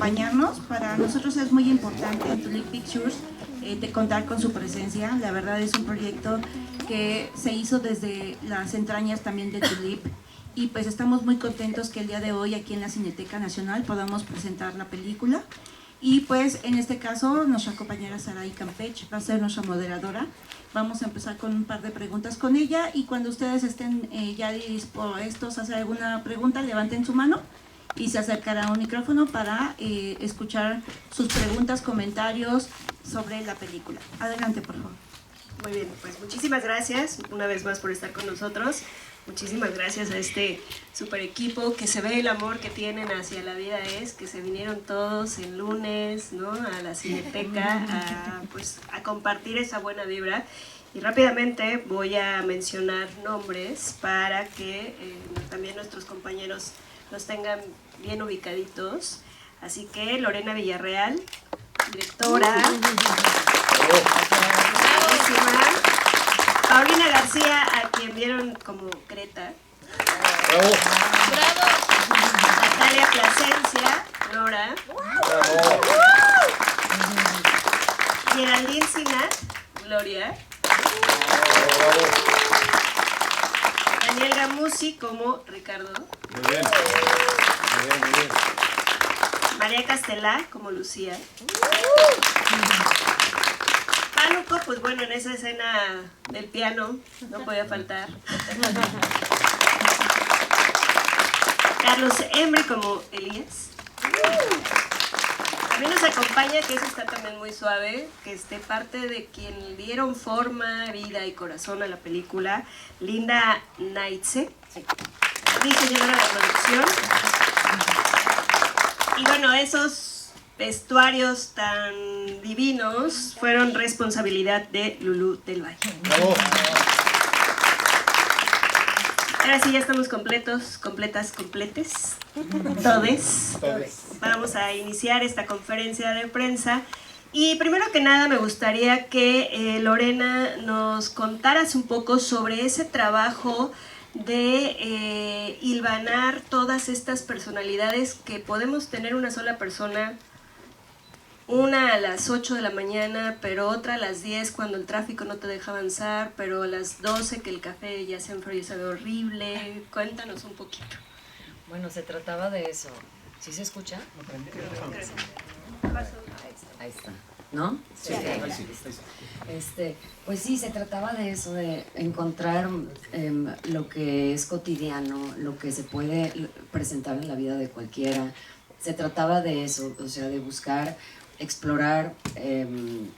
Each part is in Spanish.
acompañarnos. Para nosotros es muy importante en Tulip Pictures de contar con su presencia. La verdad es un proyecto que se hizo desde las entrañas también de Tulip, y pues estamos muy contentos que el día de hoy aquí en la Cineteca Nacional podamos presentar la película. Y pues en este caso nuestra compañera Saray Campech va a ser nuestra moderadora. Vamos a empezar con un par de preguntas con ella, y cuando ustedes estén ya dispuestos a hacer alguna pregunta, levanten su mano y se acercará a un micrófono para escuchar sus preguntas, comentarios sobre la película. Adelante, por favor. Muy bien, pues muchísimas gracias una vez más por estar con nosotros. Muchísimas gracias a este super equipo, que se ve el amor que tienen hacia La Vida Es, que se vinieron todos el lunes, ¿no?, a la Cineteca a compartir esa buena vibra. Y rápidamente voy a mencionar nombres para que también nuestros compañeros los tengan bien ubicaditos. Así que Lorena Villarreal, directora. Paulina García, a quien vieron como Creta. ¡Bravo! Natalia Plasencia, Nora. ¡Bravo! Geraldine Sinat, Gloria. ¡Bravo! Daniel Gamusi como Ricardo. Muy bien. Muy bien, muy bien. María Castelá como Lucía. Pánuco, pues bueno, en esa escena del piano no podía faltar. Carlos Embry como Elías. También nos acompaña, que eso está también muy suave, que esté parte de quien dieron forma, vida y corazón a la película, Linda Naitze, diseñadora de producción. Y bueno, esos vestuarios tan divinos fueron responsabilidad de Lulú del Valle. ¡Bravo! Ahora sí, ya estamos completos, completas, completes, todes. Vamos a iniciar esta conferencia de prensa. Y primero que nada me gustaría que Lorena nos contaras un poco sobre ese trabajo de hilvanar todas estas personalidades que podemos tener una sola persona, una a las 8 de la mañana, pero otra a las 10 cuando el tráfico no te deja avanzar, pero a las 12 que el café ya se enfrió y sabe horrible. Cuéntanos un poquito. Bueno, se trataba de eso. ¿Sí se escucha? Ahí está. ¿No? Sí, ahí sí. Pues sí, se trataba de eso, de encontrar lo que es cotidiano, lo que se puede presentar en la vida de cualquiera. Se trataba de eso, o sea, de buscar, explorar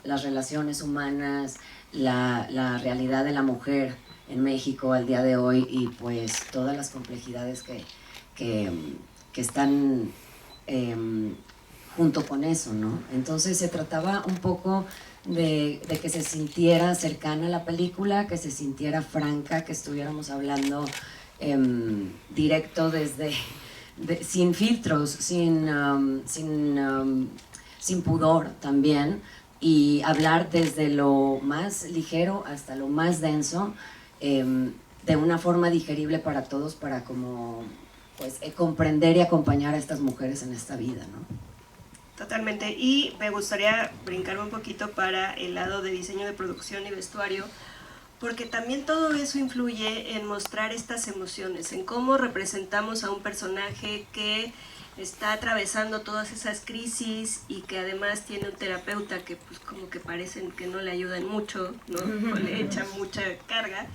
las relaciones humanas, la realidad de la mujer en México al día de hoy, y pues todas las complejidades que están junto con eso, ¿no? Entonces se trataba un poco de que se sintiera cercana a la película, que se sintiera franca, que estuviéramos hablando directo sin filtros, sin pudor también, y hablar desde lo más ligero hasta lo más denso, de una forma digerible para todos, para como pues comprender y acompañar a estas mujeres en esta vida, ¿no? Totalmente. Y me gustaría brincarme un poquito para el lado de diseño de producción y vestuario, porque también todo eso influye en mostrar estas emociones, en cómo representamos a un personaje que está atravesando todas esas crisis y que además tiene un terapeuta que pues como que parecen que no le ayudan mucho, ¿no? O le echan mucha carga.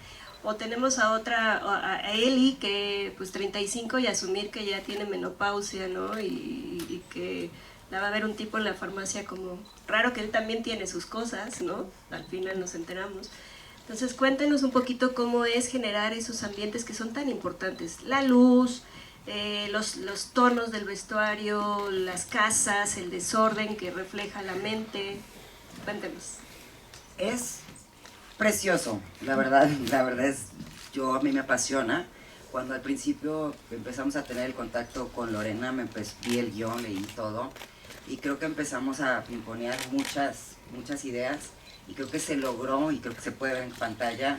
O tenemos a otra, a Eli, que pues 35 y asumir que ya tiene menopausia, ¿no? Y que la va a ver un tipo en la farmacia como raro, que él también tiene sus cosas, ¿no? Al final nos enteramos. Entonces cuéntenos un poquito cómo es generar esos ambientes que son tan importantes. La luz, los tonos del vestuario, las casas, el desorden que refleja la mente. Cuéntenos. Es precioso, la verdad es, a mí me apasiona. Cuando al principio empezamos a tener el contacto con Lorena, vi el guión, leí todo, y creo que empezamos a pimponear muchas ideas, y creo que se logró, y creo que se puede ver en pantalla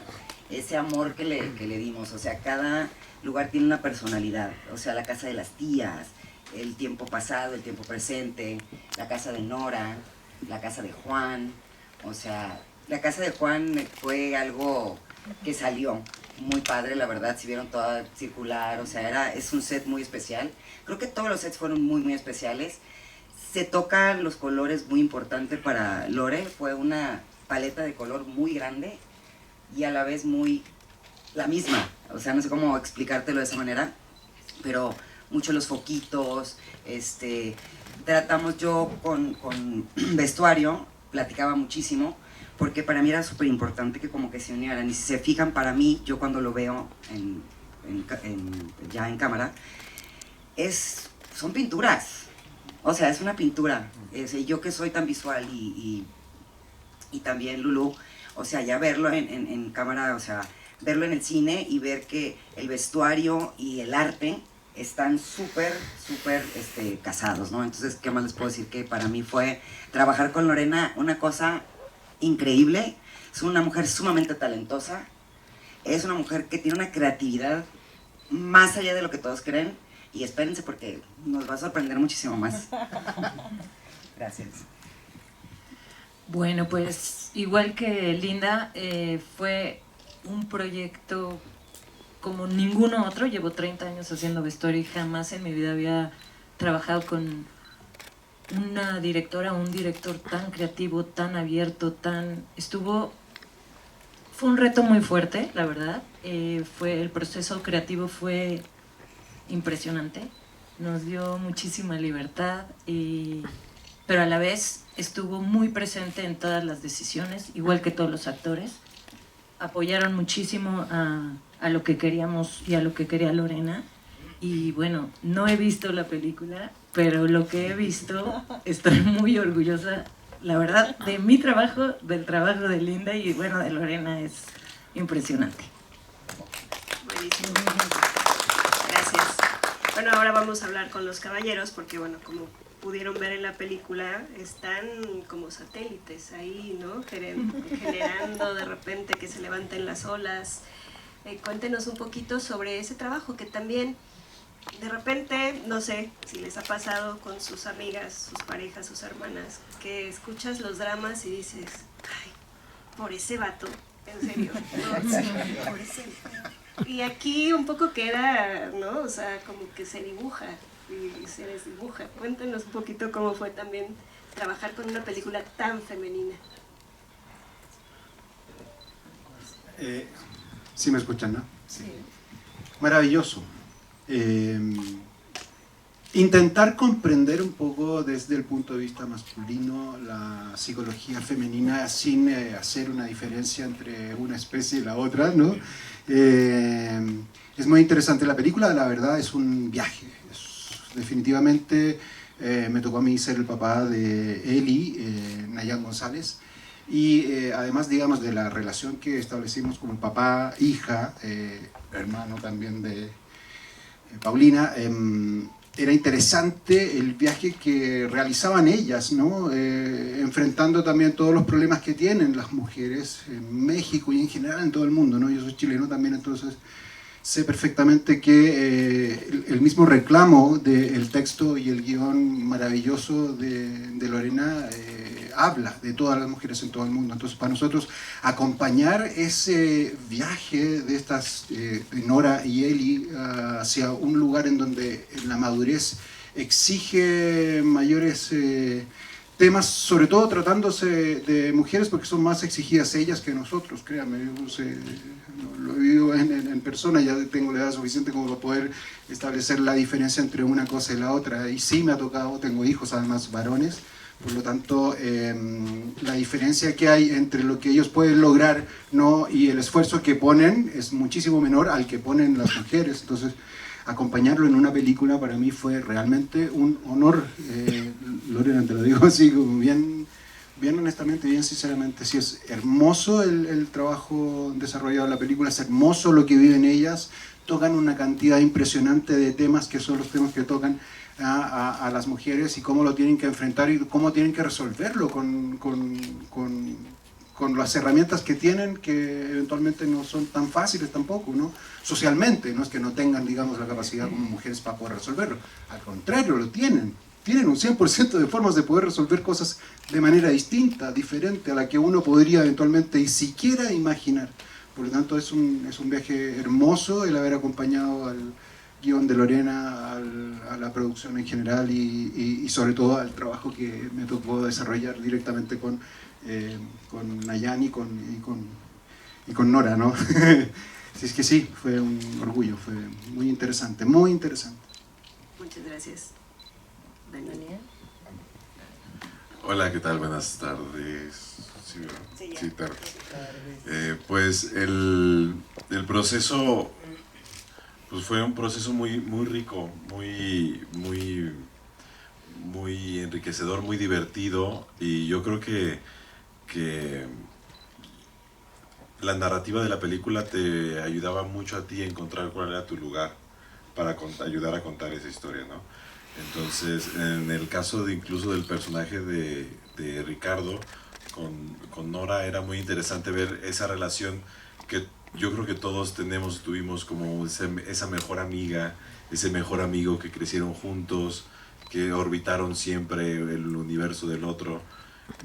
ese amor que le dimos. O sea, cada lugar tiene una personalidad. O sea, la casa de las tías, el tiempo pasado, el tiempo presente, la casa de Nora, la casa de Juan. O sea, la casa de Juan fue algo que salió muy padre, la verdad, si vieron toda circular, o sea, es un set muy especial. Creo que todos los sets fueron muy, muy especiales. Se tocan los colores muy importante para Lore, fue una paleta de color muy grande y a la vez muy la misma, o sea, no sé cómo explicártelo de esa manera, pero mucho los foquitos, tratamos yo con vestuario, platicaba muchísimo, porque para mí era súper importante que como que se unieran, y si se fijan para mí, yo cuando lo veo ya en cámara, son pinturas, o sea, es una pintura, yo que soy tan visual y también Lulú, o sea, ya verlo en cámara, o sea, verlo en el cine y ver que el vestuario y el arte están súper casados, ¿no? Entonces, ¿qué más les puedo decir? Que para mí fue trabajar con Lorena una cosa increíble. Es una mujer sumamente talentosa, es una mujer que tiene una creatividad más allá de lo que todos creen, y espérense porque nos va a sorprender muchísimo más. Gracias. Bueno, pues igual que Linda, fue un proyecto como ninguno otro. Llevo 30 años haciendo vestuario y jamás en mi vida había trabajado con una directora o un director tan creativo, tan abierto, Fue un reto muy fuerte, la verdad. El proceso creativo fue impresionante. Nos dio muchísima libertad, pero a la vez estuvo muy presente en todas las decisiones, igual que todos los actores. Apoyaron muchísimo a lo que queríamos y a lo que quería Lorena. Y bueno, no he visto la película, pero lo que he visto, estoy muy orgullosa, la verdad, de mi trabajo, del trabajo de Linda y bueno, de Lorena, es impresionante. Buenísimo. Gracias. Bueno, ahora vamos a hablar con los caballeros, porque bueno, como pudieron ver en la película, están como satélites ahí, ¿no? Generando de repente que se levanten las olas. Cuéntenos un poquito sobre ese trabajo que también, de repente, no sé si les ha pasado con sus amigas, sus parejas, sus hermanas, que escuchas los dramas y dices, ay, por ese vato, en serio, ¿no? Por ese vato. Y aquí un poco queda, ¿no? O sea, como que se dibuja y se desdibuja. Cuéntenos un poquito cómo fue también trabajar con una película tan femenina. ¿Sí me escuchan, no? Sí. Maravilloso. Intentar comprender un poco desde el punto de vista masculino la psicología femenina sin hacer una diferencia entre una especie y la otra, ¿no? Es muy interesante la película, la verdad es un viaje. Definitivamente me tocó a mí ser el papá de Eli, Nayan González, y además, digamos, de la relación que establecimos como papá-hija, hermano también de Paulina, era interesante el viaje que realizaban ellas, ¿no? Enfrentando también todos los problemas que tienen las mujeres en México y en general en todo el mundo, ¿no? Yo soy chileno también, entonces sé perfectamente que el mismo reclamo del texto y el guión maravilloso de Lorena habla de todas las mujeres en todo el mundo. Entonces, para nosotros acompañar ese viaje de estas Nora y Eli hacia un lugar en donde la madurez exige mayores temas, sobre todo tratándose de mujeres, porque son más exigidas ellas que nosotros, créanme. Yo lo he vivido en persona, ya tengo la edad suficiente como para poder establecer la diferencia entre una cosa y la otra, y sí me ha tocado, tengo hijos además varones, por lo tanto la diferencia que hay entre lo que ellos pueden lograr, ¿no? Y el esfuerzo que ponen es muchísimo menor al que ponen las mujeres. Entonces acompañarlo en una película para mí fue realmente un honor. Lorena, te lo digo así como bien honestamente, bien sinceramente, sí, es hermoso el trabajo desarrollado en la película, es hermoso lo que viven ellas, tocan una cantidad impresionante de temas que son los temas que tocan a las mujeres y cómo lo tienen que enfrentar y cómo tienen que resolverlo con con las herramientas que tienen, que eventualmente no son tan fáciles tampoco, ¿no? Socialmente, no es que no tengan, digamos, la capacidad como mujeres para poder resolverlo, al contrario, lo tienen un 100% de formas de poder resolver cosas de manera distinta, diferente a la que uno podría eventualmente y siquiera imaginar. Por lo tanto, es un viaje hermoso el haber acompañado al guión de Lorena, a la producción en general y sobre todo al trabajo que me tocó desarrollar directamente con Nayan y con Nora, ¿no? Así es que sí, fue un orgullo, fue muy interesante, muy interesante. Muchas gracias. Daniel. Hola, ¿qué tal? Buenas tardes. Sí, Sí, ya. sí, tarde. Pues el proceso pues fue un proceso muy rico, muy enriquecedor, muy divertido, y yo creo que la narrativa de la película te ayudaba mucho a ti a encontrar cuál era tu lugar para ayudar a contar esa historia, ¿no? Entonces, en el caso incluso del personaje de Ricardo con Nora, era muy interesante ver esa relación que yo creo que todos tuvimos como esa mejor amiga, ese mejor amigo que crecieron juntos, que orbitaron siempre el universo del otro,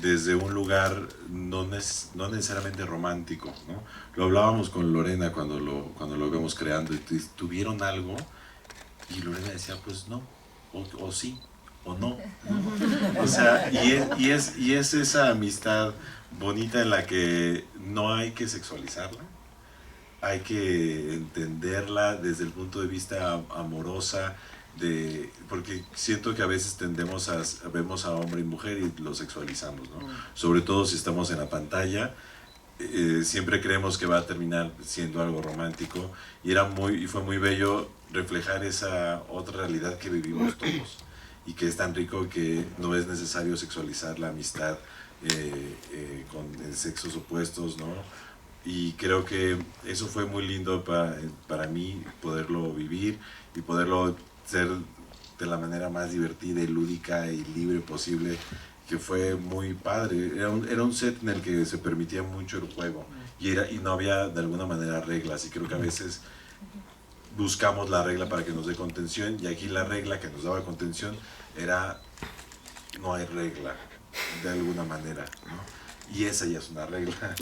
desde un lugar no necesariamente romántico, ¿no? Lo hablábamos con Lorena cuando lo íbamos creando, y tuvieron algo, y Lorena decía, pues no, o sí, o no, ¿no? O sea, y es esa amistad bonita en la que no hay que sexualizarla, hay que entenderla desde el punto de vista amorosa, porque siento que a veces vemos a hombre y mujer y lo sexualizamos, ¿no? Sobre todo si estamos en la pantalla, siempre creemos que va a terminar siendo algo romántico, y fue muy bello reflejar esa otra realidad que vivimos todos, y que es tan rico que no es necesario sexualizar la amistad con sexos opuestos, ¿no? Y creo que eso fue muy lindo para mí, poderlo vivir y poderlo ser de la manera más divertida y lúdica y libre posible, que fue muy padre. Era un set en el que se permitía mucho el juego, y no había de alguna manera reglas, y creo que a veces buscamos la regla para que nos dé contención, y aquí la regla que nos daba contención era no hay regla de alguna manera, ¿no? Y esa ya es una regla.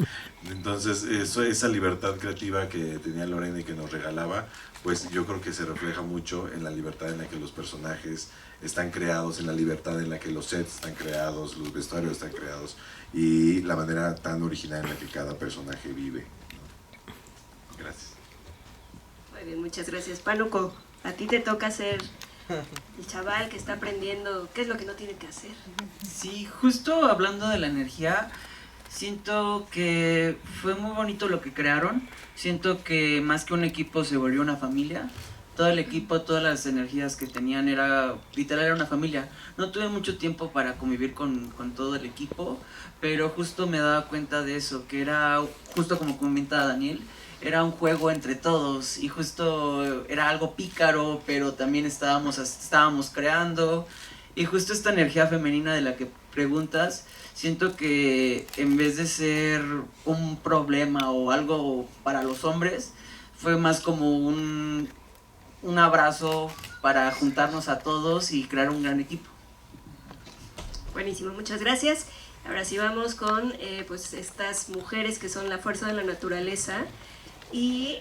Entonces esa libertad creativa que tenía Lorena y que nos regalaba, pues yo creo que se refleja mucho en la libertad en la que los personajes están creados, en la libertad en la que los sets están creados, los vestuarios están creados, y la manera tan original en la que cada personaje vive, ¿no? Gracias. Muy bien, muchas gracias. Pánuco, a ti te toca ser el chaval que está aprendiendo qué es lo que no tiene que hacer. Sí, justo hablando de la energía, siento que fue muy bonito lo que crearon. Siento que más que un equipo se volvió una familia. Todo el equipo, todas las energías que tenían, literal era una familia. No tuve mucho tiempo para convivir con todo el equipo, pero justo me daba cuenta de eso, que era, justo como comenta Daniel, era un juego entre todos, y justo era algo pícaro, pero también estábamos creando. Y justo esta energía femenina de la que preguntas, siento que en vez de ser un problema o algo para los hombres, fue más como un abrazo para juntarnos a todos y crear un gran equipo. Buenísimo, muchas gracias. Ahora sí vamos con pues estas mujeres que son la fuerza de la naturaleza, y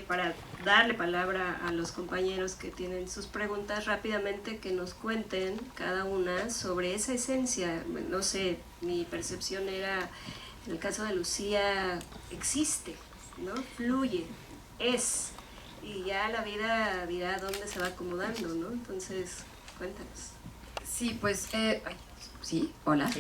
para darle palabra a los compañeros que tienen sus preguntas, rápidamente que nos cuenten cada una sobre esa esencia. No sé, mi percepción era, en el caso de Lucía, existe, ¿no? Fluye, es, y ya la vida dirá dónde se va acomodando, ¿no? Entonces, cuéntanos. Sí, pues, sí, hola.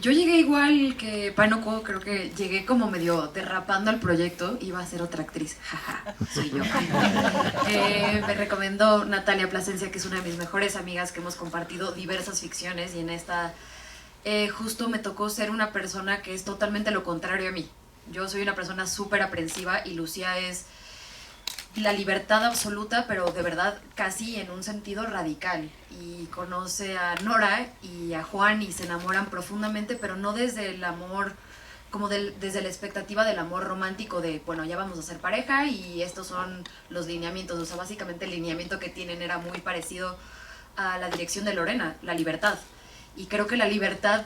Yo llegué igual que Pánuco, creo que llegué como medio derrapando al proyecto, iba a ser otra actriz, jaja, soy yo. Me recomendó Natalia Plasencia, que es una de mis mejores amigas, que hemos compartido diversas ficciones, y en esta justo me tocó ser una persona que es totalmente lo contrario a mí. Yo soy una persona súper aprensiva, y Lucía es la libertad absoluta, pero de verdad casi en un sentido radical, y conoce a Nora y a Juan y se enamoran profundamente, pero no desde el amor como desde la expectativa del amor romántico de, bueno, ya vamos a ser pareja y estos son los lineamientos. O sea, básicamente el lineamiento que tienen era muy parecido a la dirección de Lorena, la libertad. Y creo que la libertad,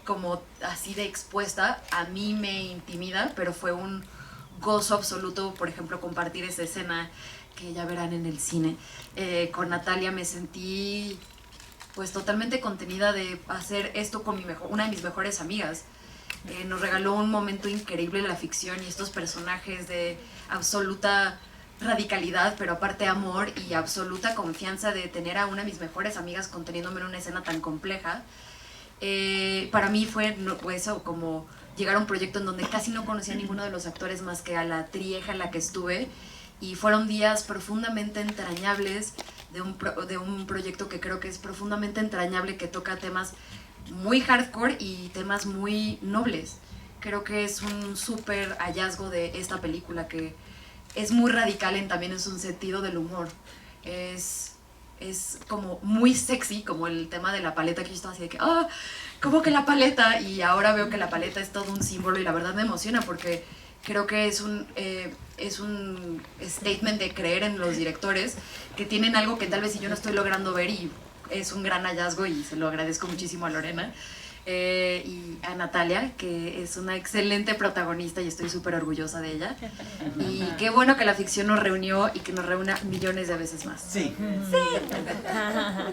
como así de expuesta, a mí me intimida, pero fue un gozo absoluto, por ejemplo, compartir esa escena que ya verán en el cine. Con Natalia me sentí pues totalmente contenida de hacer esto con una de mis mejores amigas. Nos regaló un momento increíble en la ficción y estos personajes de absoluta radicalidad, pero aparte amor y absoluta confianza de tener a una de mis mejores amigas conteniéndome en una escena tan compleja. Para mí fue eso, como llegar a un proyecto en donde casi no conocía a ninguno de los actores más que a la trieja en la que estuve, y fueron días profundamente entrañables de un proyecto que creo que es profundamente entrañable, que toca temas muy hardcore y temas muy nobles. Creo que es un súper hallazgo de esta película, que es muy radical también en su sentido del humor. Es como muy sexy, como el tema de la paleta, que yo estaba así de que, ¿cómo que la paleta? Y ahora veo que la paleta es todo un símbolo y la verdad me emociona porque creo que es un statement de creer en los directores que tienen algo que tal vez yo no estoy logrando ver, y es un gran hallazgo y se lo agradezco muchísimo a Lorena y a Natalia, que es una excelente protagonista y estoy súper orgullosa de ella. Y qué bueno que la ficción nos reunió y que nos reúna millones de veces más. Sí.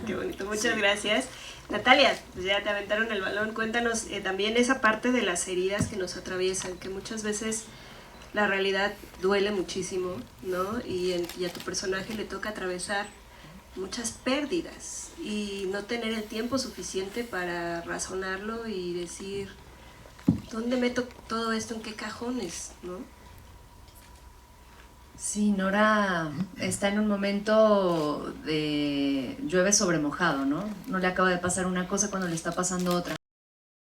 Qué bonito, muchas gracias. Natalia, pues ya te aventaron el balón. Cuéntanos también esa parte de las heridas que nos atraviesan, que muchas veces la realidad duele muchísimo, ¿no? Y a tu personaje le toca atravesar muchas pérdidas y no tener el tiempo suficiente para razonarlo y decir, ¿dónde meto todo esto? ¿En qué cajones? ¿No? Sí, Nora está en un momento de llueve sobre mojado, ¿no? No le acaba de pasar una cosa cuando le está pasando otra.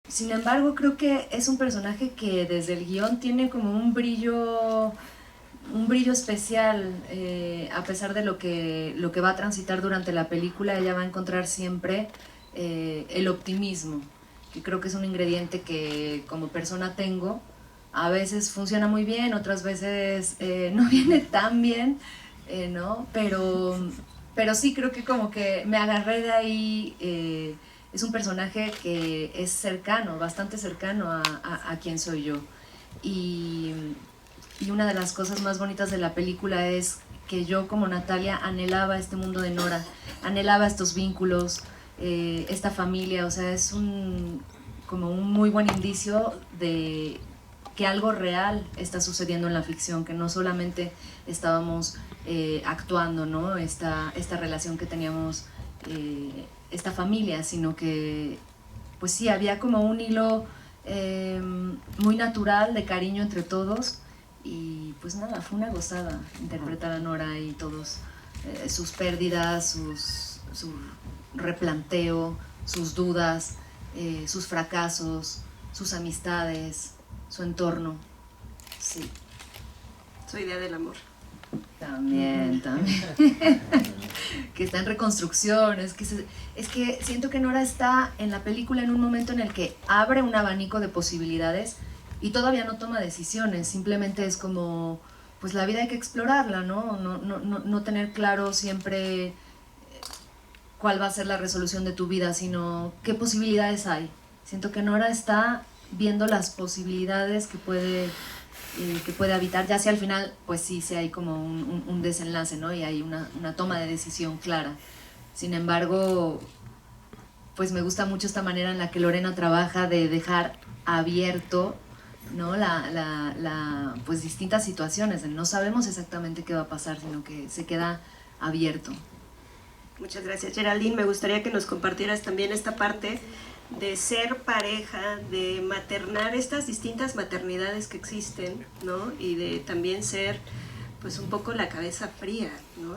Sin embargo, creo que es un personaje que desde el guión tiene como un brillo especial, a pesar de lo que va a transitar durante la película. Ella va a encontrar siempre el optimismo, que creo que es un ingrediente que como persona tengo. A veces funciona muy bien, otras veces no viene tan bien, ¿no? Pero sí, creo que como que me agarré de ahí. Es un personaje que es cercano, bastante cercano a quien soy yo. Y una de las cosas más bonitas de la película es que yo como Natalia anhelaba este mundo de Nora, anhelaba estos vínculos, esta familia. O sea, es como un muy buen indicio de que algo real está sucediendo en la ficción, que no solamente estábamos actuando, ¿no? Esta relación que teníamos, esta familia, sino que pues sí, había como un hilo muy natural de cariño entre todos. Y pues nada, fue una gozada interpretar a Nora y todos sus pérdidas, su replanteo, sus dudas, sus fracasos, sus amistades, su entorno. Sí. Su idea del amor. También. Que está en reconstrucción. Es que siento que Nora está en la película en un momento en el que abre un abanico de posibilidades y todavía no toma decisiones. Simplemente es como, pues la vida hay que explorarla, ¿no? No tener claro siempre cuál va a ser la resolución de tu vida, sino qué posibilidades hay. Siento que Nora está viendo las posibilidades que puede habitar, ya sea al final, pues sí hay como un desenlace, ¿no? Y hay una toma de decisión clara. Sin embargo, pues me gusta mucho esta manera en la que Lorena trabaja de dejar abierto, ¿no? Pues distintas situaciones. No sabemos exactamente qué va a pasar, sino que se queda abierto. Muchas gracias, Geraldine. Me gustaría que nos compartieras también esta parte de ser pareja, de maternar estas distintas maternidades que existen, ¿no? Y de también ser, pues, un poco la cabeza fría, ¿no?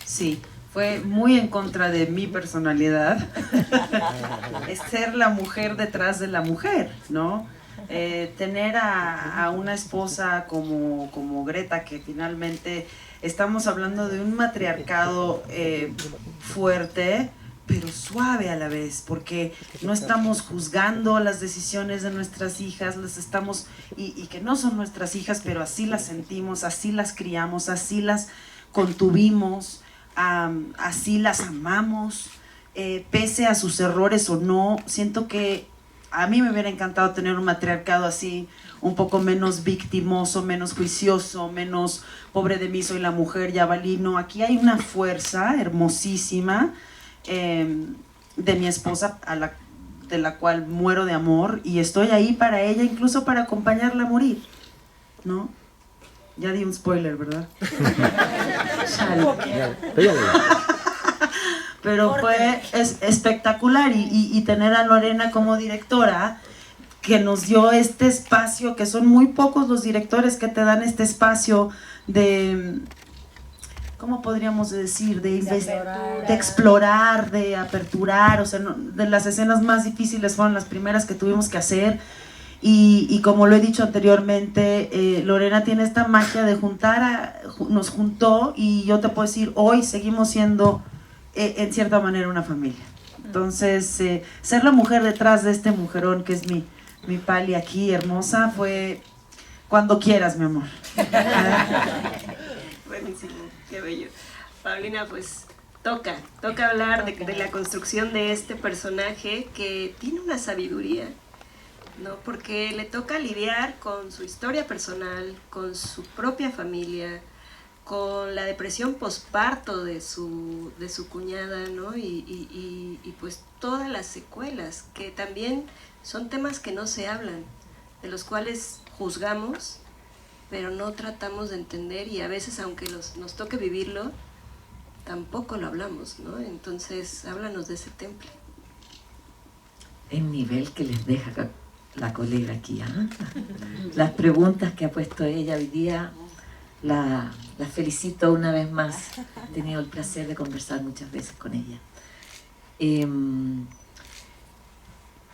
Sí, fue muy en contra de mi personalidad. Es ser la mujer detrás de la mujer, ¿no? Tener a una esposa como Greta, que finalmente estamos hablando de un matriarcado fuerte, pero suave a la vez, porque no estamos juzgando las decisiones de nuestras hijas, las estamos, y que no son nuestras hijas, pero así las sentimos, así las criamos, así las contuvimos, así las amamos, pese a sus errores o no. Siento que a mí me hubiera encantado tener un matriarcado así, un poco menos victimoso, menos juicioso, menos pobre de mí, soy la mujer, ya valí. No, aquí hay una fuerza hermosísima de mi esposa, de la cual muero de amor, y estoy ahí para ella, incluso para acompañarla a morir, ¿no? Ya di un spoiler, ¿verdad? Pero es espectacular, y tener a Lorena como directora, que nos dio este espacio, que son muy pocos los directores que te dan este espacio de, ¿cómo podríamos decir? De explorar, de aperturar, o sea, de las escenas más difíciles fueron las primeras que tuvimos que hacer, y como lo he dicho anteriormente, Lorena tiene esta magia de nos juntó, y yo te puedo decir, hoy seguimos siendo en cierta manera una familia. Entonces, ser la mujer detrás de este mujerón que es mi Pali aquí, hermosa, fue cuando quieras, mi amor. Buenísimo, qué bello. Paulina, pues toca hablar de la construcción de este personaje que tiene una sabiduría, ¿no? Porque le toca lidiar con su historia personal, con su propia familia, con la depresión posparto de su cuñada, ¿no? Y pues todas las secuelas, que también son temas que no se hablan, de los cuales juzgamos, pero no tratamos de entender, y a veces, aunque nos toque vivirlo, tampoco lo hablamos, ¿no? Entonces, háblanos de ese temple. El nivel que les deja la colega aquí, ¿eh? Las preguntas que ha puesto ella hoy día, la felicito una vez más. He tenido el placer de conversar muchas veces con ella.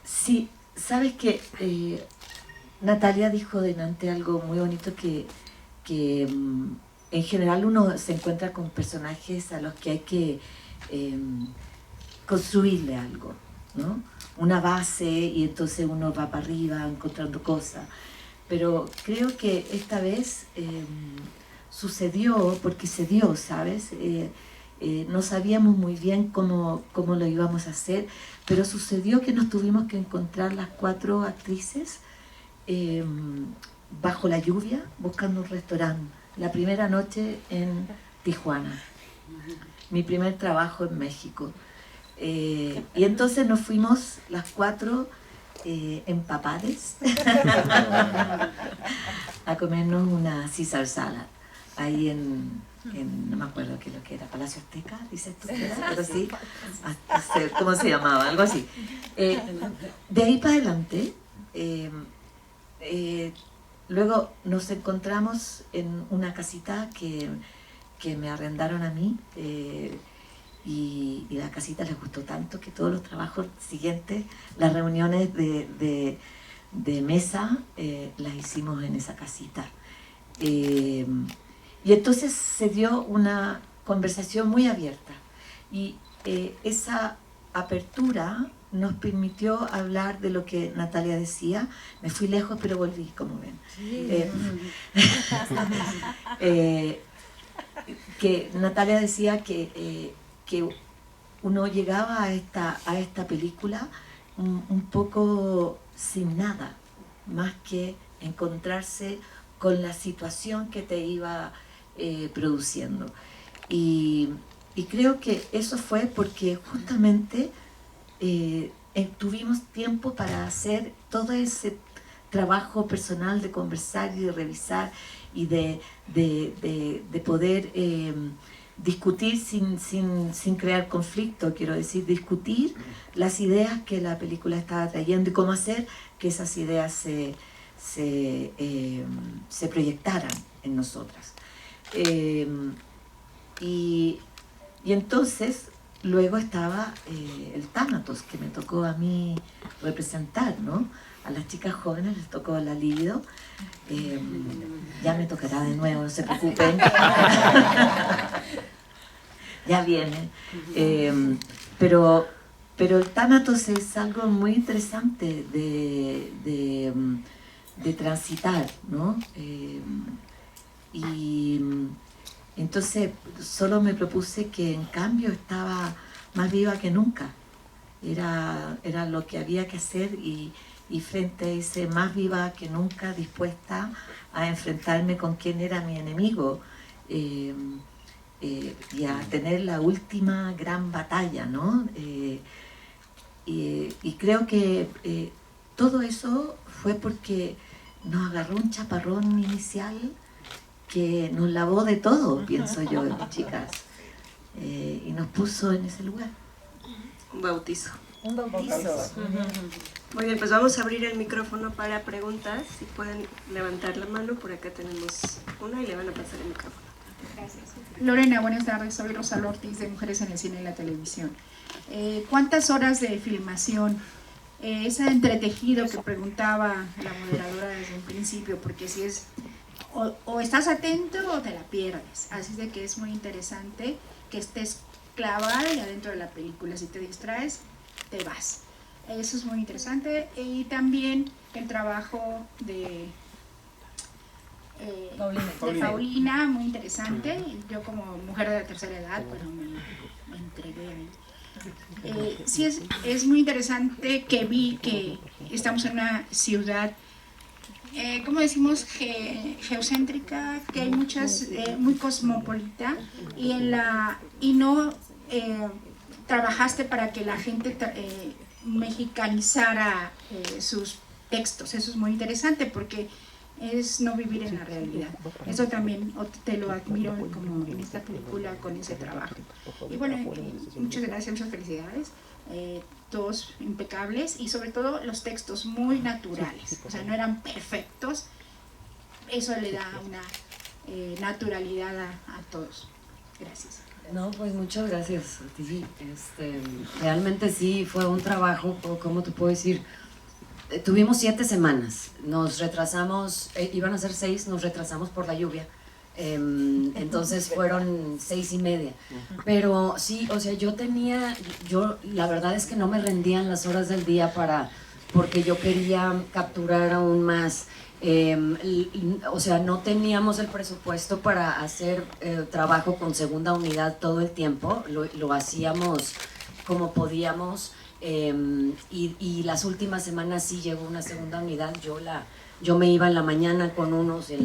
Sí, sabes que Natalia dijo delante algo muy bonito, que en general uno se encuentra con personajes a los que hay que construirle algo, ¿no? Una base, y entonces uno va para arriba encontrando cosas. Pero creo que esta vez sucedió porque se dio, ¿sabes? No sabíamos muy bien cómo lo íbamos a hacer, pero sucedió que nos tuvimos que encontrar las 4 actrices bajo la lluvia buscando un restaurante. La primera noche en Tijuana, mi primer trabajo en México. Y entonces nos fuimos las 4 empapades a comernos una Caesar salad ahí en no me acuerdo qué es lo que era, Palacio Azteca, dices tú, pero sí, ¿cómo se llamaba? Algo así. De ahí para adelante, luego nos encontramos en una casita que me arrendaron a mí, y la casita les gustó tanto que todos los trabajos siguientes, las reuniones de mesa, las hicimos en esa casita. Y entonces se dio una conversación muy abierta, y esa apertura nos permitió hablar de lo que Natalia decía. Me fui lejos, pero volví, como ven. Que Natalia decía que uno llegaba a esta película un poco sin nada, más que encontrarse con la situación que te iba produciendo. Y creo que eso fue porque justamente tuvimos tiempo para hacer todo ese trabajo personal de conversar y de revisar y de poder discutir sin crear conflicto, quiero decir, discutir las ideas que la película estaba trayendo y cómo hacer que esas ideas se proyectaran en nosotras. Y entonces luego estaba el Tánatos, que me tocó a mí representar, ¿no? A las chicas jóvenes les tocó la libido. Ya me tocará de nuevo, no se preocupen. ya viene. Pero el Thanatos es algo muy interesante de transitar, ¿no? Y entonces solo me propuse que en cambio estaba más viva que nunca. Era lo que había que hacer y frente a ese más viva que nunca, dispuesta a enfrentarme con quien era mi enemigo y a tener la última gran batalla, ¿no? Y creo que todo eso fue porque nos agarró un chaparrón inicial que nos lavó de todo, pienso yo, chicas, y nos puso en ese lugar. Un bautizo. Un bautizo. Muy bien, pues vamos a abrir el micrófono para preguntas. Si pueden levantar la mano, por acá tenemos una y le van a pasar el micrófono. Gracias. Lorena, buenas tardes. Soy Rosa Ortiz de Mujeres en el Cine y la Televisión. ¿Cuántas horas de filmación? Ese entretejido que preguntaba la moderadora desde un principio, porque si es o estás atento o te la pierdes. Así de que es muy interesante que estés clavada y adentro de la película. Si te distraes, te vas. Eso es muy interesante. Y también el trabajo de Paulina, muy interesante. Yo como mujer de la tercera edad, pero me entregué ahí. Sí, es muy interesante que vi que estamos en una ciudad, ¿cómo decimos? Geocéntrica, que hay muchas, muy cosmopolita, y no trabajaste para que la gente mexicanizara sus textos. Eso es muy interesante porque es no vivir en la realidad. Eso también te lo admiro como en esta película con ese trabajo. Y bueno, muchas gracias, muchas felicidades. Todos impecables y sobre todo los textos muy naturales. O sea, no eran perfectos. Eso le da una naturalidad a todos. Gracias. No, pues muchas gracias a ti. Realmente sí fue un trabajo, ¿cómo te puedo decir? Tuvimos 7 semanas, nos retrasamos, iban a ser 6, nos retrasamos por la lluvia, entonces fueron 6:30, pero sí, o sea, yo la verdad es que no me rendían las horas del día porque yo quería capturar aún más. O sea, no teníamos el presupuesto para hacer trabajo con segunda unidad todo el tiempo, lo hacíamos como podíamos, y las últimas semanas sí llegó una segunda unidad. Yo me iba en la mañana con unos y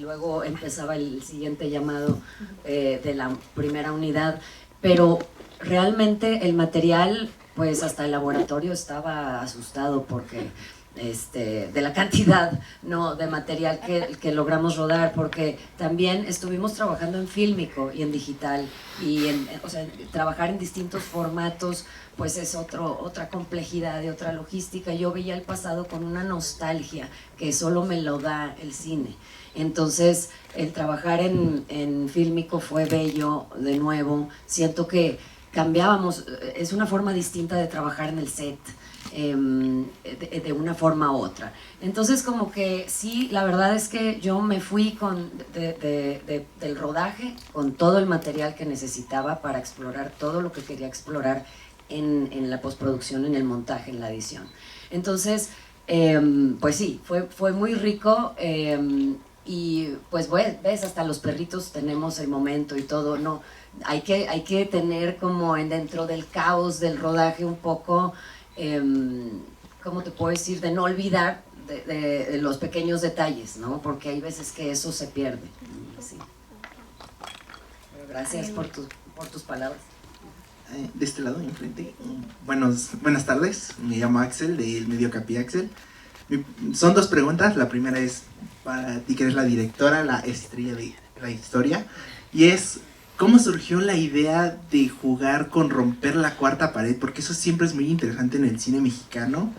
luego empezaba el siguiente llamado de la primera unidad, pero realmente el material, pues hasta el laboratorio estaba asustado porque de la cantidad de material que logramos rodar, porque también estuvimos trabajando en fílmico y en digital, y o sea, trabajar en distintos formatos pues es otra complejidad y otra logística. Yo veía el pasado con una nostalgia que solo me lo da el cine. Entonces el trabajar en fílmico fue bello de nuevo. Siento que cambiábamos, es una forma distinta de trabajar en el set, de una forma u otra. Entonces como que sí, la verdad es que yo me fui del rodaje con todo el material que necesitaba para explorar todo lo que quería explorar en la postproducción, en el montaje, en la edición. Entonces pues sí, fue muy rico, y pues ves, hasta los perritos tenemos el momento y todo. No, hay que tener como dentro del caos del rodaje un poco, ¿cómo te puedo decir? De no olvidar de los pequeños detalles, ¿no? Porque hay veces que eso se pierde. Sí. Gracias por tus palabras. De este lado, enfrente. Buenas tardes, me llamo Axel, del medio Capi Axel. Son 2 preguntas. La primera es para ti, que eres la directora, la estrella de la historia, y es: ¿cómo surgió la idea de jugar con romper la cuarta pared? Porque eso siempre es muy interesante en el cine mexicano.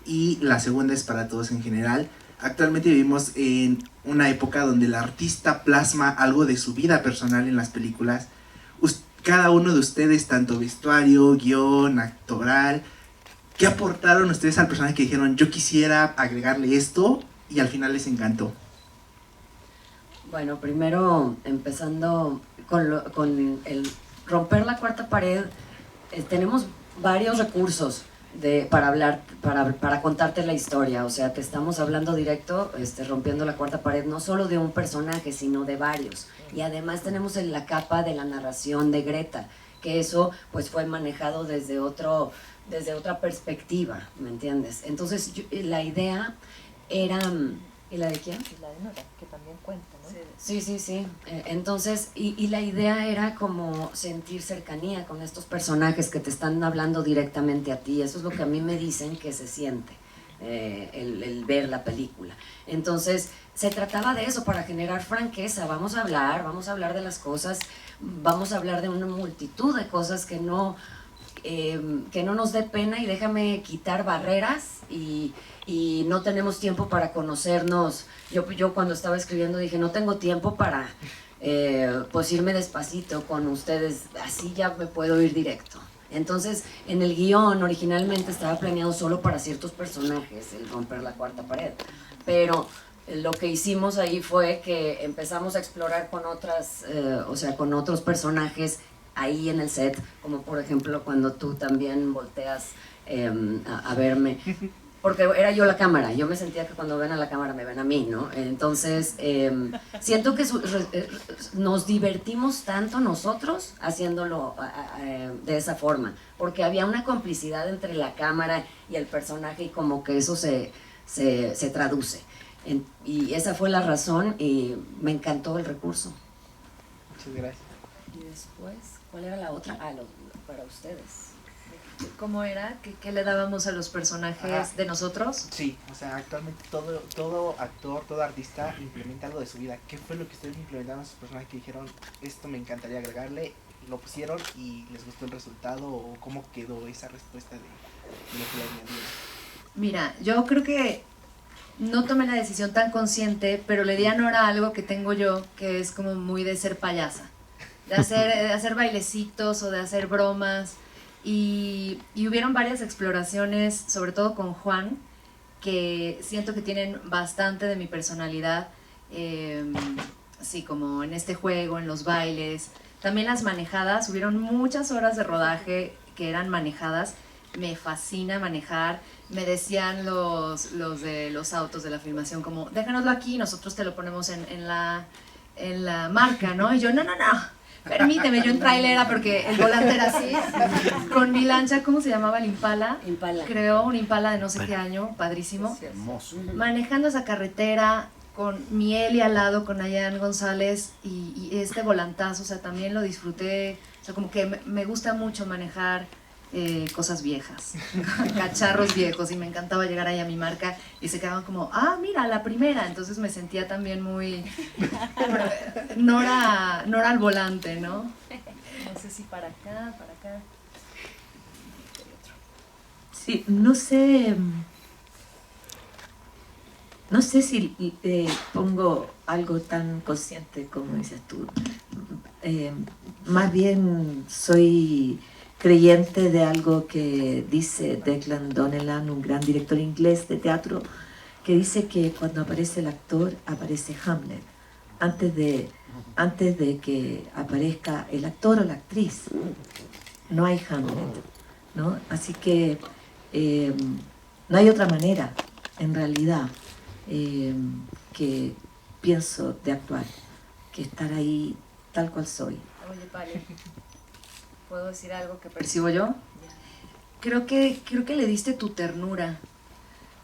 Y la segunda es para todos en general. Actualmente vivimos en una época donde el artista plasma algo de su vida personal en las películas. Cada uno de ustedes, tanto vestuario, guión, actoral, ¿qué aportaron ustedes al personaje que dijeron, yo quisiera agregarle esto, y al final les encantó? Bueno, primero empezando con romper la cuarta pared, tenemos varios recursos para hablar, para contarte la historia. O sea, te estamos hablando directo, rompiendo la cuarta pared, no solo de un personaje, sino de varios. Y además tenemos la capa de la narración de Greta, que eso pues fue manejado desde otra perspectiva, ¿me entiendes? Entonces la idea era... ¿Y la de quién? Y la de Nora, que también cuenta, ¿no? Sí. Entonces, y la idea era como sentir cercanía con estos personajes que te están hablando directamente a ti. Eso es lo que a mí me dicen que se siente, el ver la película. Entonces, se trataba de eso, para generar franqueza. Vamos a hablar de las cosas, vamos a hablar de una multitud de cosas que no nos dé pena, y déjame quitar barreras, y no tenemos tiempo para conocernos. Yo cuando estaba escribiendo dije, no tengo tiempo para pues irme despacito con ustedes, así ya me puedo ir directo. Entonces, en el guión originalmente estaba planeado solo para ciertos personajes, el romper la cuarta pared, pero lo que hicimos ahí fue que empezamos a explorar con con otros personajes ahí en el set, como por ejemplo cuando tú también volteas a verme, porque era yo la cámara. Yo me sentía que cuando ven a la cámara me ven a mí, ¿no? Entonces siento que nos divertimos tanto nosotros haciéndolo de esa forma, porque había una complicidad entre la cámara y el personaje, y como que eso se traduce, y esa fue la razón, y me encantó el recurso. Muchas gracias. Y después, ¿cuál era la otra? Para ustedes. ¿Cómo era? ¿Qué le dábamos a los personajes de nosotros? Sí, o sea, actualmente todo actor, todo artista implementa algo de su vida. ¿Qué fue lo que ustedes implementaron a sus personajes que dijeron, esto me encantaría agregarle? ¿Lo pusieron y les gustó el resultado? ¿O cómo quedó esa respuesta de lo que le añadieron? Mira, yo creo que no tomé la decisión tan consciente, pero le di a Nora algo que tengo yo, que es como muy de ser payasa, de hacer bailecitos o de hacer bromas. Y hubieron varias exploraciones, sobre todo con Juan, que siento que tienen bastante de mi personalidad, sí, como en este juego, en los bailes. También las manejadas, hubieron muchas horas de rodaje que eran manejadas. Me fascina manejar. Me decían los de los autos de la filmación como, déjanoslo aquí, nosotros te lo ponemos en la marca, ¿no? Y yo, no, permíteme, yo en trailera, porque el volante era así, con mi lancha, ¿cómo se llamaba? El Impala. Creo, un Impala de no sé qué año, padrísimo. Hermoso. Manejando esa carretera, con mi Eli al lado, con Nayan González, y este volantazo, o sea, también lo disfruté. O sea, como que me gusta mucho manejar cosas viejas, cacharros viejos, y me encantaba llegar ahí a mi marca y se quedaban como, mira, la primera. Entonces me sentía también muy Nora al volante, ¿no? No sé si para acá. Sí, no sé si pongo algo tan consciente como dices tú. Más bien soy creyente de algo que dice Declan Donnellan, un gran director inglés de teatro, que dice que cuando aparece el actor, aparece Hamlet, antes de que aparezca el actor o la actriz. No hay Hamlet, ¿no? Así que no hay otra manera, en realidad, que pienso de actuar, que estar ahí tal cual soy. Oye, Pale, ¿puedo decir algo que percibo yo? Creo que le diste tu ternura.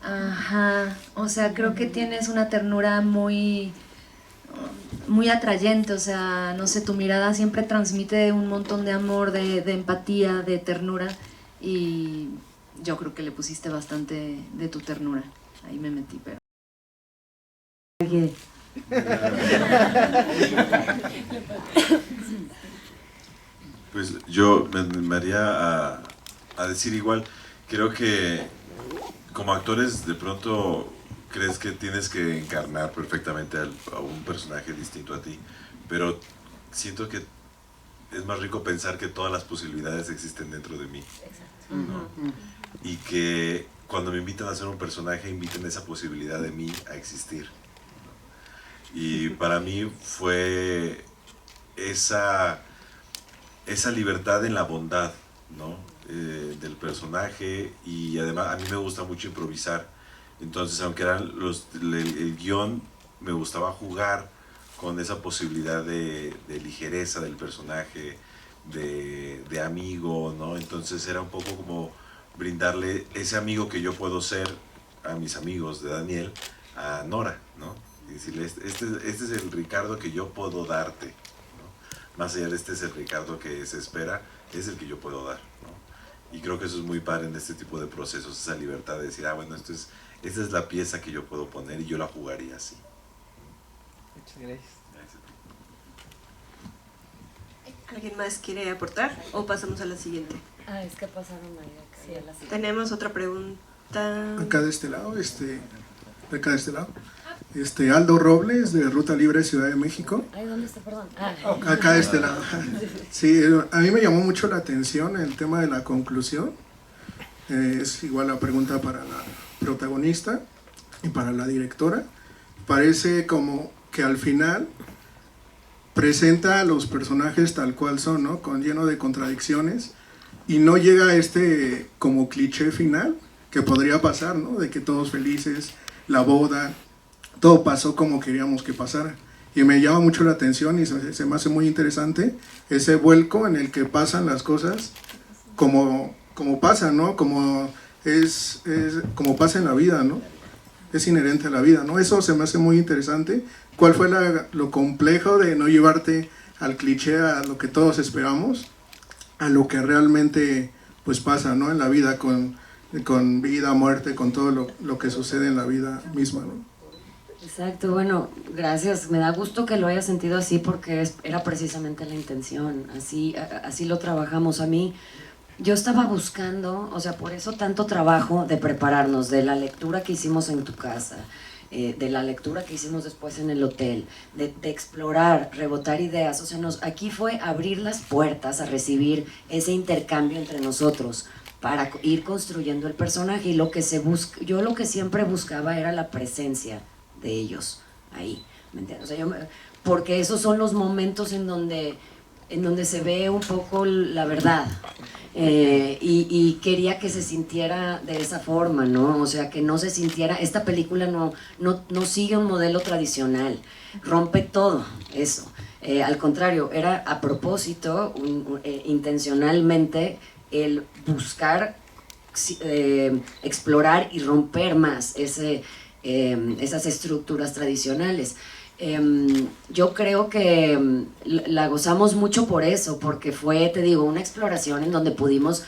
Ajá, o sea, creo que tienes una ternura muy atrayente, o sea, no sé, tu mirada siempre transmite un montón de amor, de empatía, de ternura, y yo creo que le pusiste bastante de tu ternura. Ahí me metí, pero... Pues yo me haría a decir igual. Creo que como actores de pronto crees que tienes que encarnar perfectamente a un personaje distinto a ti, pero siento que es más rico pensar que todas las posibilidades existen dentro de mí, ¿no? Y que cuando me invitan a hacer un personaje, inviten esa posibilidad de mí a existir. Y para mí fue esa esa libertad en la bondad, ¿no? Del personaje, y además a mí me gusta mucho improvisar. Entonces, aunque eran el guión, me gustaba jugar con esa posibilidad de ligereza del personaje, de amigo, ¿no? Entonces era un poco como brindarle ese amigo que yo puedo ser a mis amigos de Daniel, a Nora, ¿no? Y decirle, este es el Ricardo que yo puedo darte, ¿no? Más allá de este es el Ricardo que se espera, es el que yo puedo dar, ¿no? Y creo que eso es muy padre en este tipo de procesos, esa libertad de decir, bueno, esta es la pieza que yo puedo poner y yo la jugaría así. Muchas gracias. ¿Alguien más quiere aportar o pasamos a la siguiente? Es que pasaron ahí. Sí, a la siguiente. Tenemos otra pregunta. Acá de este lado, Aldo Robles, de Ruta Libre Ciudad de México. ¿Dónde está? Perdón. Acá de este lado. Sí, a mí me llamó mucho la atención el tema de la conclusión. Es igual la pregunta para la protagonista y para la directora. Parece como que al final presenta a los personajes tal cual son, ¿no? Lleno de contradicciones, y no llega a como cliché final que podría pasar, ¿no? De que todos felices, la boda, todo pasó como queríamos que pasara. Y me llama mucho la atención y se me hace muy interesante ese vuelco en el que pasan las cosas como pasan, ¿no? Como como pasa en la vida, ¿no? Es inherente a la vida, ¿no? Eso se me hace muy interesante. ¿Cuál fue lo complejo de no llevarte al cliché, a lo que todos esperamos, a lo que realmente pues pasa, ¿no? En la vida, con vida, muerte, con todo lo que sucede en la vida misma, ¿no? Exacto, bueno, gracias. Me da gusto que lo hayas sentido así, porque era precisamente la intención. Así lo trabajamos. A mí, yo estaba buscando, o sea, por eso tanto trabajo de prepararnos, de la lectura que hicimos en tu casa, de la lectura que hicimos después en el hotel, de explorar, rebotar ideas. O sea, aquí fue abrir las puertas a recibir ese intercambio entre nosotros para ir construyendo el personaje. Y yo lo que siempre buscaba era la presencia de ellos ahí, ¿me entiendes? O sea, porque esos son los momentos en donde se ve un poco la verdad. Y quería que se sintiera de esa forma, ¿no? O sea, que no se sintiera, esta película no sigue un modelo tradicional, rompe todo eso. Al contrario, era a propósito, intencionalmente, el buscar explorar y romper más esas estructuras tradicionales. Yo creo que la gozamos mucho por eso, porque fue, te digo, una exploración en donde pudimos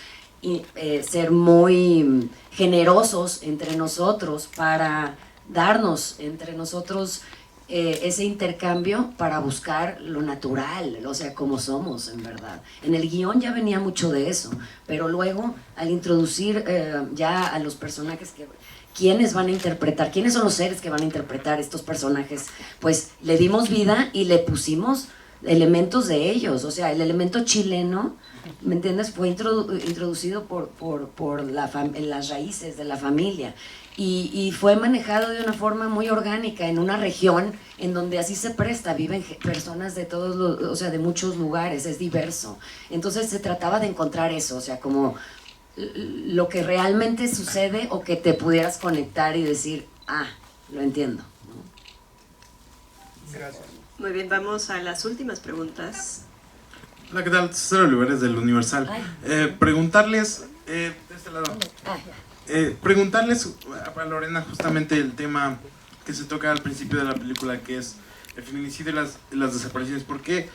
ser muy generosos entre nosotros para darnos entre nosotros ese intercambio para buscar lo natural, o sea, como somos en verdad. En el guión ya venía mucho de eso, pero luego al introducir ya a los personajes ¿quiénes van a interpretar? ¿Quiénes son los seres que van a interpretar estos personajes? Pues le dimos vida y le pusimos elementos de ellos. O sea, el elemento chileno, ¿me entiendes? Fue introducido por las raíces de la familia. Y fue manejado de una forma muy orgánica en una región en donde así se presta, viven personas de todos o sea, de muchos lugares, es diverso. Entonces se trataba de encontrar eso, o sea, como lo que realmente sucede, o que te pudieras conectar y decir, lo entiendo, ¿no? Gracias. Muy bien, vamos a las últimas preguntas. Hola, ¿qué tal? César Olivares del Universal. Preguntarles, de este lado, preguntarles a Lorena justamente el tema que se toca al principio de la película, que es el feminicidio y las desapariciones. ¿Por qué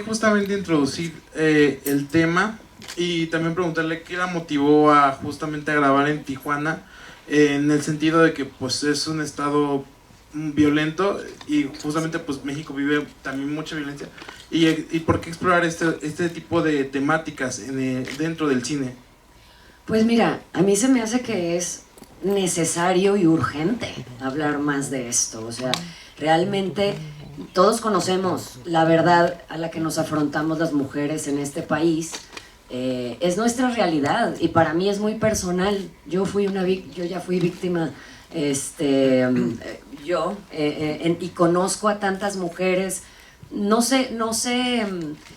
justamente introducir el tema? Y también preguntarle qué la motivó a justamente a grabar en Tijuana, en el sentido de que pues es un estado violento y justamente pues México vive también mucha violencia, y por qué explorar este tipo de temáticas dentro del cine. Pues mira, a mí se me hace que es necesario y urgente hablar más de esto. O sea, realmente todos conocemos la verdad a la que nos afrontamos las mujeres en este país. Es nuestra realidad y para mí es muy personal. Yo ya fui víctima, y conozco a tantas mujeres. No sé,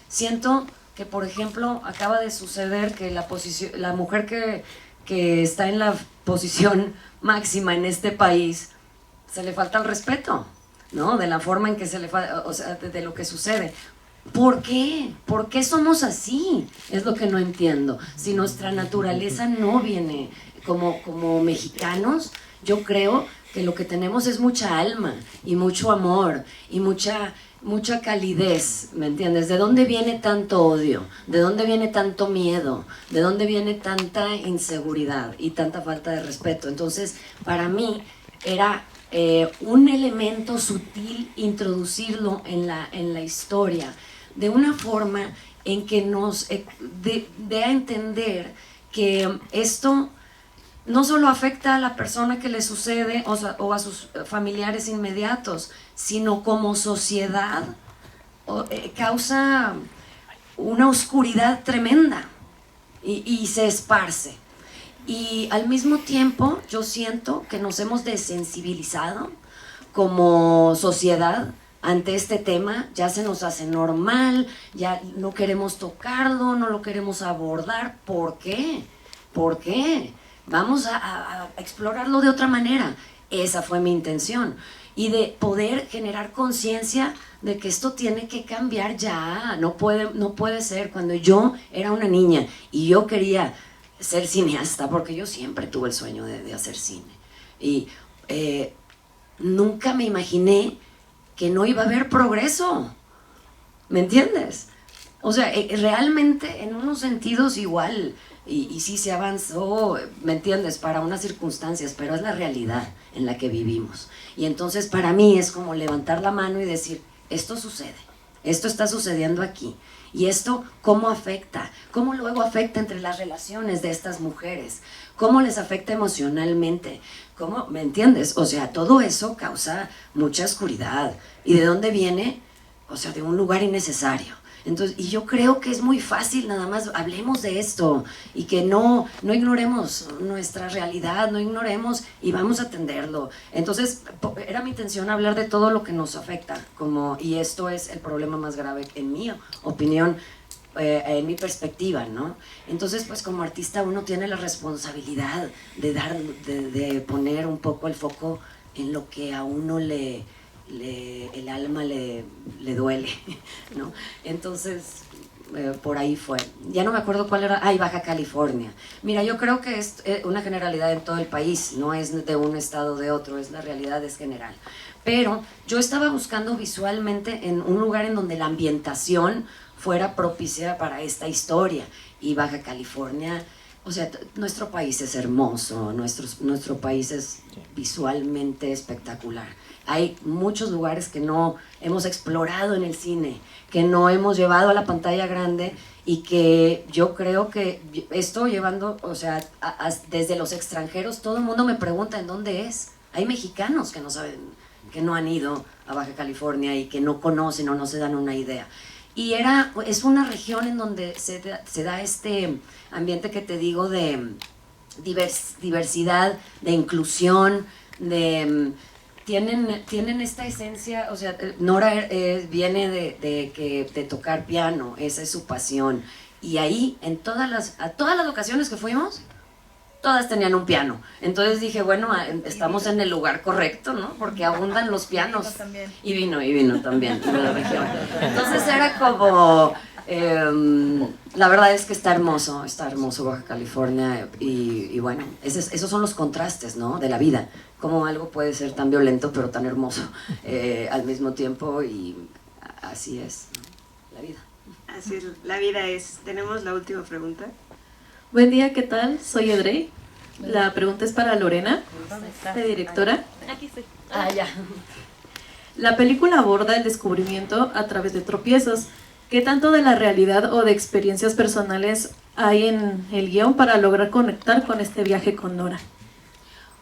siento que, por ejemplo, acaba de suceder que la mujer que está en la posición máxima en este país, se le falta el respeto, ¿no? De la forma en que se le falta, o sea, de lo que sucede. ¿Por qué? ¿Por qué somos así? Es lo que no entiendo. Si nuestra naturaleza no viene como mexicanos, yo creo que lo que tenemos es mucha alma y mucho amor y mucha calidez, ¿me entiendes? ¿De dónde viene tanto odio? ¿De dónde viene tanto miedo? ¿De dónde viene tanta inseguridad y tanta falta de respeto? Entonces, para mí era un elemento sutil introducirlo en la historia de una forma en que nos dé a entender que esto no solo afecta a la persona que le sucede o a sus familiares inmediatos, sino como sociedad causa una oscuridad tremenda y se esparce. Y al mismo tiempo yo siento que nos hemos desensibilizado como sociedad ante este tema, ya se nos hace normal, ya no queremos tocarlo, no lo queremos abordar. ¿Por qué? ¿Por qué? Vamos a explorarlo de otra manera. Esa fue mi intención. Y de poder generar conciencia de que esto tiene que cambiar ya. No puede ser. Cuando yo era una niña y yo quería ser cineasta, porque yo siempre tuve el sueño de hacer cine. Y nunca me imaginé que no iba a haber progreso. ¿Me entiendes? O sea, realmente en unos sentidos igual, y sí se avanzó, ¿me entiendes? Para unas circunstancias, pero es la realidad en la que vivimos. Y entonces para mí es como levantar la mano y decir, esto sucede, esto está sucediendo aquí. Y esto, ¿cómo afecta? ¿Cómo luego afecta entre las relaciones de estas mujeres? ¿Cómo les afecta emocionalmente? ¿Cómo? ¿Me entiendes? O sea, todo eso causa mucha oscuridad. ¿Y de dónde viene? O sea, de un lugar innecesario. Entonces, y yo creo que es muy fácil, nada más hablemos de esto y que no ignoremos nuestra realidad, no ignoremos y vamos a atenderlo. Entonces, era mi intención hablar de todo lo que nos afecta, y esto es el problema más grave en mi opinión, en mi perspectiva, ¿no? Entonces, pues como artista uno tiene la responsabilidad de poner un poco el foco en lo que a uno el alma le duele, ¿no? Entonces, por ahí fue. Ya no me acuerdo cuál era. Baja California. Mira, yo creo que es una generalidad en todo el país, no es de un estado o de otro, la realidad es general. Pero yo estaba buscando visualmente en un lugar en donde la ambientación fuera propicia para esta historia, y Baja California, o sea, nuestro país es hermoso, nuestro país es visualmente espectacular. Hay muchos lugares que no hemos explorado en el cine, que no hemos llevado a la pantalla grande, y que yo creo que esto llevando, o sea, desde los extranjeros, todo el mundo me pregunta en dónde es. Hay mexicanos que no saben, que no han ido a Baja California y que no conocen o no se dan una idea. Y es una región en donde se da este ambiente que te digo de diversidad, de inclusión, tienen esta esencia, o sea, Nora viene de tocar piano, esa es su pasión. Y ahí, a todas las ocasiones que fuimos, todas tenían un piano. Entonces dije, bueno, estamos en el lugar correcto, ¿no? Porque abundan los pianos. Y vino también de la región. Entonces era como, la verdad es que está hermoso Baja California, y bueno, esos son los contrastes, ¿no? De la vida. Cómo algo puede ser tan violento pero tan hermoso al mismo tiempo, y así es, ¿no? La vida. Así es, la vida es. Tenemos la última pregunta. Buen día, ¿qué tal? Soy Edrey. La pregunta es para Lorena, la directora. Aquí estoy. Ya. La película aborda el descubrimiento a través de tropiezos. ¿Qué tanto de la realidad o de experiencias personales hay en el guión para lograr conectar con este viaje con Nora?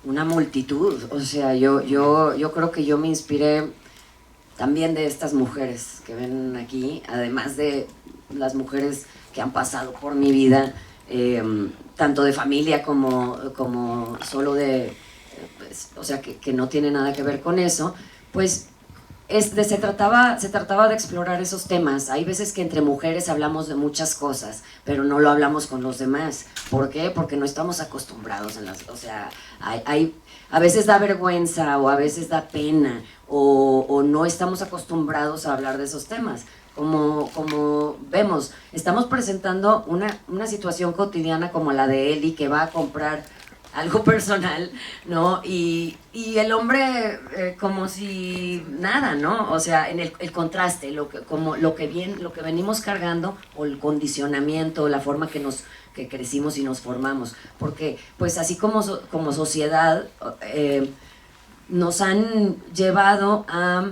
Una multitud, o sea, yo creo que yo me inspiré también de estas mujeres que ven aquí, además de las mujeres que han pasado por mi vida, tanto de familia como solo de, pues, o sea, que no tiene nada que ver con eso, pues se trataba de explorar esos temas. Hay veces que entre mujeres hablamos de muchas cosas, pero no lo hablamos con los demás. ¿Por qué? Porque no estamos acostumbrados o sea, a veces da vergüenza o a veces da pena o no estamos acostumbrados a hablar de esos temas. Como vemos, estamos presentando una situación cotidiana como la de Eli, que va a comprar algo personal, ¿no? Y el hombre como si nada, ¿no? O sea, en el contraste, lo que venimos cargando, o el condicionamiento, la forma que crecimos y nos formamos. Porque, pues así como sociedad, nos han llevado a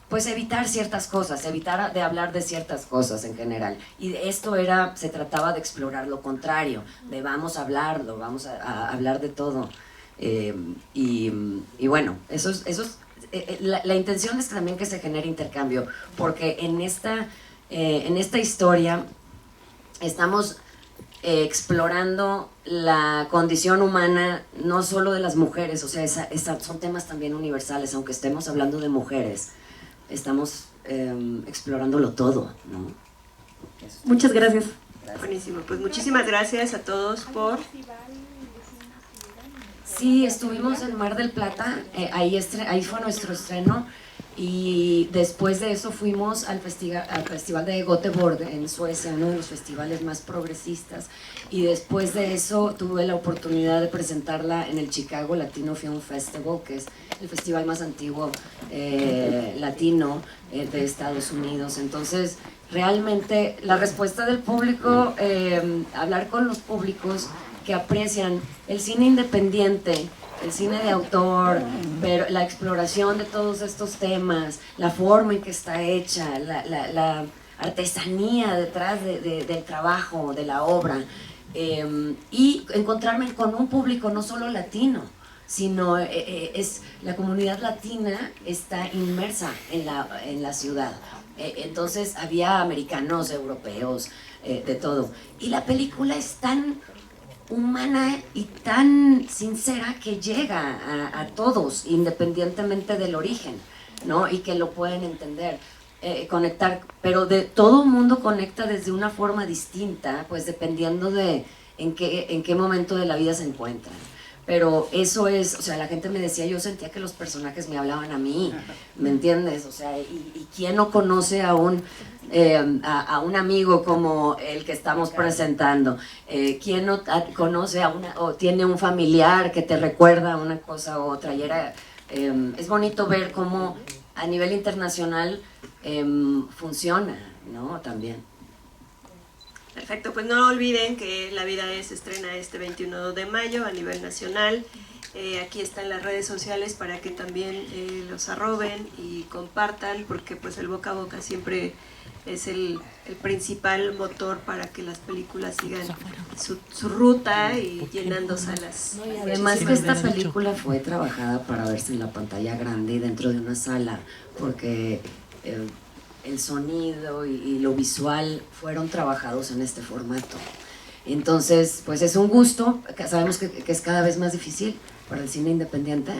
pues evitar ciertas cosas, evitar de hablar de ciertas cosas en general. Y esto se trataba de explorar lo contrario, de vamos a hablarlo, vamos a hablar de todo. Y bueno, la intención es también que se genere intercambio, porque en esta historia estamos explorando la condición humana, no solo de las mujeres, o sea, son temas también universales, aunque estemos hablando de mujeres. Estamos explorándolo todo, ¿no? Muchas gracias. Buenísimo, pues muchísimas gracias a todos por... Sí, estuvimos en Mar del Plata, ahí fue nuestro estreno, y después de eso fuimos al festival de Göteborg en Suecia, uno de los festivales más progresistas, y después de eso tuve la oportunidad de presentarla en el Chicago Latino Film Festival, que es el festival más antiguo latino de Estados Unidos. Entonces, realmente la respuesta del público, hablar con los públicos que aprecian el cine independiente, el cine de autor, pero la exploración de todos estos temas, la forma en que está hecha, la artesanía detrás del trabajo, de la obra, y encontrarme con un público no solo latino, sino la comunidad latina está inmersa en la ciudad. Entonces había americanos, europeos, de todo. Y la película es tan humana y tan sincera que llega a todos, independientemente del origen, ¿no? Y que lo pueden entender, conectar, pero todo el mundo conecta desde una forma distinta, pues dependiendo de en qué momento de la vida se encuentran. Pero eso es, o sea, la gente me decía, yo sentía que los personajes me hablaban a mí, ¿me entiendes? O sea, ¿y quién no conoce a un amigo como el que estamos presentando? ¿Quién no conoce o tiene un familiar que te recuerda una cosa u otra? Y es bonito ver cómo a nivel internacional funciona, ¿no? También. Perfecto, pues no olviden que La Vida es estrena este 21 de mayo a nivel nacional. Aquí están las redes sociales para que también los arroben y compartan, porque pues el boca a boca siempre es el principal motor para que las películas sigan su ruta y llenando salas. Además que esta película fue trabajada para verse en la pantalla grande y dentro de una sala, porque el sonido y lo visual fueron trabajados en este formato. Entonces, pues es un gusto, sabemos que es cada vez más difícil para el cine independiente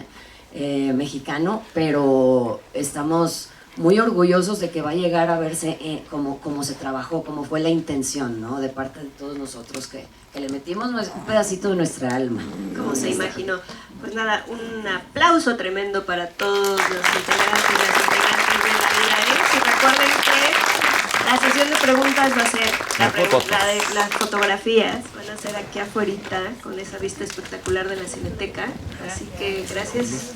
mexicano, pero estamos muy orgullosos de que va a llegar a verse como se trabajó, como fue la intención, ¿no? De parte de todos nosotros que le metimos un pedacito de nuestra alma. Como se imaginó. Pues nada, un aplauso tremendo para todos los integrantes y las integrantes de La Vida es. Y recuerden que la sesión de preguntas va a ser las fotografías, van a ser aquí afuera con esa vista espectacular de la Cineteca. Así que gracias.